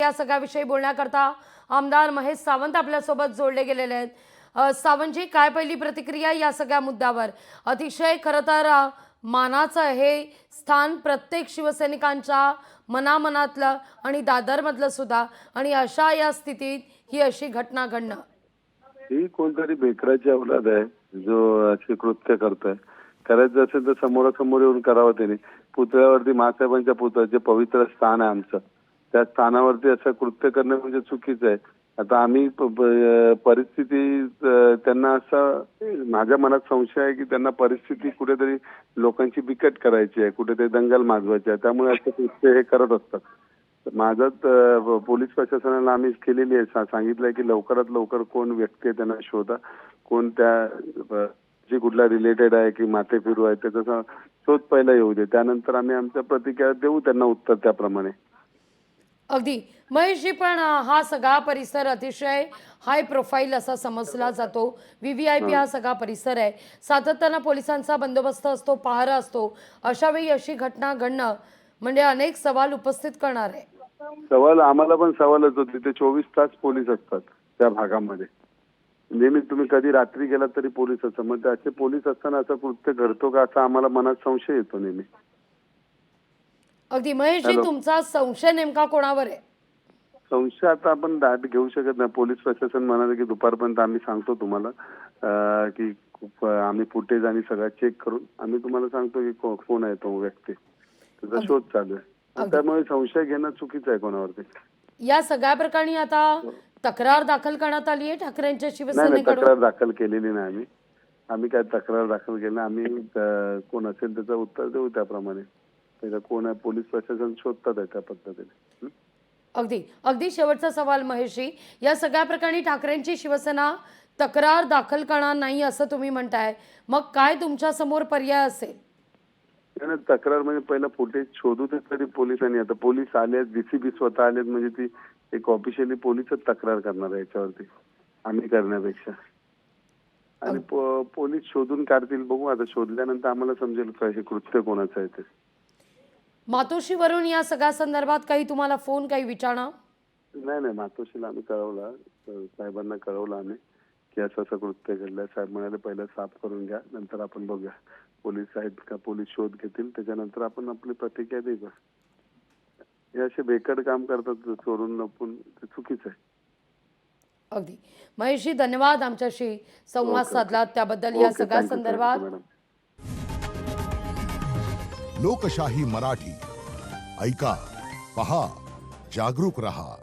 या सगळ्याविषयी बोलण्याकरता आमदार महेश सावंत आपल्यासोबत जोडले गेलेले आहेत। सावंतजी, काय पहिली प्रतिक्रिया या सगळ्या मुद्द्यावर? अतिशय खरं तर मानाचं हे स्थान प्रत्येक शिवसैनिकांच्या मनामनातलं आणि दादरमधलं सुद्धा, आणि अशा या स्थितीत ही अशी घटना घडणं ही कोणतरी बेकराची औलाद आहे जो असे कृत्य करतोय। करायचं असेल तर समोरासमोर येऊन करावं त्याने। पुतळ्यावरती महासाहेबांच्या पुतळ्याचे पवित्र स्थान आहे आमचं, त्या स्थानावरती असं कृत्य करणं म्हणजे चुकीचं आहे। आता आम्ही परिस्थिती त्यांना असं माझ्या मनात संशय आहे की त्यांना परिस्थिती कुठेतरी लोकांची बिकट करायची आहे, कुठेतरी दंगल माजवायची आहे, त्यामुळे असं कृत्य हे करत असतात। माझं पोलीस प्रशासनाला आम्ही केलेली आहे, सांगितलंय की लवकरात लवकर कोण व्यक्ती आहे त्यांना शोधा, कोण त्या जी कुठला रिलेटेड आहे की माथे फिरू आहे त्याचा शोध पहिला येऊ दे, त्यानंतर आम्ही आमच्या प्रतिक्रिया देऊ त्यांना उत्तर त्याप्रमाणे। अगदी महेशजी, पण हा सगळा परिसर अतिशय हाय प्रोफाईल असा समजला जातो। VVIP हा सगळा परिसर आहे, सातत्यानं पोलिसांचा बंदोबस्त असतो, पहारा असतो। अशा वेळी अशी घटना घडणं म्हणजे अनेक सवाल उपस्थित करणार आहे। सवाल आम्हाला पण सवालच होते, ते 24 तास पोलीस असतात त्या भागामध्ये। नेहमी तुम्ही कधी रात्री गेलात तरी पोलीस असतात, मग असे पोलीस असताना असं कृत्य घडतो का असा आम्हाला मनात संशय येतो नेहमी। अगदी महेशजी, तुमचा संशय नेमका कोणावर आहे? संशय आता आपण दाट घेऊ शकत नाही। पोलीस प्रशासन म्हणाले की दुपारपर्यंत आम्ही सांगतो तुम्हाला की आम्ही फुटेज आणि सगळं चेक करून आम्ही तुम्हाला सांगतो की कोण आहे तो व्यक्ती, त्याचा शोध चालू आहे। त्यामुळे संशय घेणं चुकीचं आहे कोणावरती। या सगळ्या प्रकरणी आता तक्रार दाखल करण्यात आली आहे ठाकरेंच्या नाही, शिवसेनेकडून? तक्रार दाखल केलेली नाही आम्ही काय तक्रार दाखल केली नाही। आम्ही कोण असेल त्याचं उत्तर देऊ त्याप्रमाणे। त्याचा कोण आहे पोलीस प्रशासन शोधतात आहे त्या पद्धतीने। अगदी अगदी शेवटचा सवाल महेशजी, या सगळ्या प्रकरणी ठाकरेंची शिवसेना तक्रार दाखल करणार नाही असं तुम्ही म्हणताय, मग काय तुमच्या समोर पर्याय असेल? तक्रार म्हणजे पहिला फुटेज शोधू दे तरी पोलिसांनी। आता पोलीस आले, DCP स्वतः आलेत, म्हणजे ती एक ऑफिशियली पोलीसच तक्रार करणार आहे याच्यावरती, आम्ही करण्यापेक्षा। आणि पोलीस शोधून काढतील, बघू आता शोधल्यानंतर आम्हाला समजेल काय कृत्य कोणाचं आहे ते। मातोश्रीवरून या सगळ्या संदर्भात काही तुम्हाला फोन, काही विचारणा? नाही, मातोश्रीला आम्ही कळवला, साहेबांना कळवलं आम्ही की असं असं कृत्य घडलंय। साहेब म्हणाले पहिलं साफ करून घ्या, नंतर आपण बघूया। पोलीस आहेत का, पोलीस शोध घेतील, त्याच्यानंतर आपण आपली प्रतिक्रिया देऊ। हे असे बेकड काम करतात चोरून लपून, ते चुकीचं आहे। अगदी महेशजी, धन्यवाद आमच्याशी संवाद साधला त्याबद्दल। या सगळ्या संदर्भात लोकशाही मराठी ऐका, पहा, जागरूक रहा।